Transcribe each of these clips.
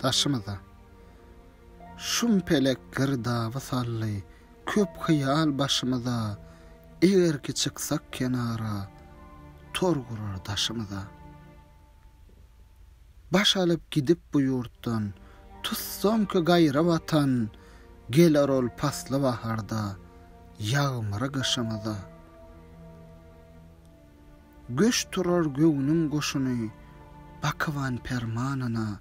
daşymyza. Şum pelek gırda vasally, köp hyýal başymyza, eger ki çyksak kenara, tor gurar daşymyza. Baş alyp gidip bu ýurtdan, tutsam ki gaýra watan, geler ol pasly baharda, ýagmyra gışymyza. Göç turar göwnüň goşuny, bakywan permanyna,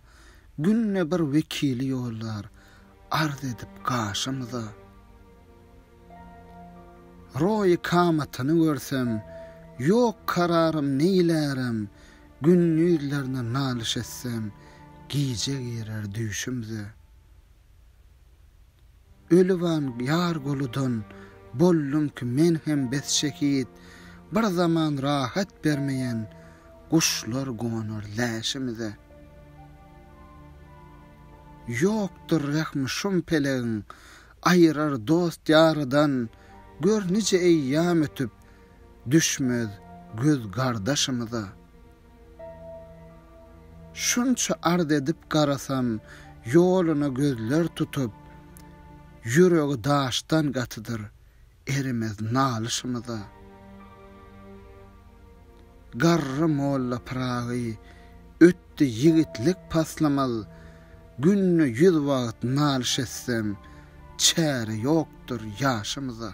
günne bir wekili ýollar, arz edip gaşymyza. Roý kamatyny görsem, ýok kararym neýlärim, günnüýlerine nalyş etsem, giýje girer düşümde. Ölüwan ýar goludan, bollum ki men hem besşekit, bir zaman rahat bermeyen, kuşlar gonar läşimize. Ýokdur rahmy şum pelegiň, aýyrar dost ýarydan, gör nice eýýam ötüp, düşmez göz gardaşymyza. Şunça ard edip garasam, ýoluna gözler tutup, ýüregi daşdan gatydyr, erimez nalyşymyza. Garry molla pragy, ötdi ýigitlik paslamal, günne 100 wagt nalyş etsem, çäre ýokdur ýaşymyza.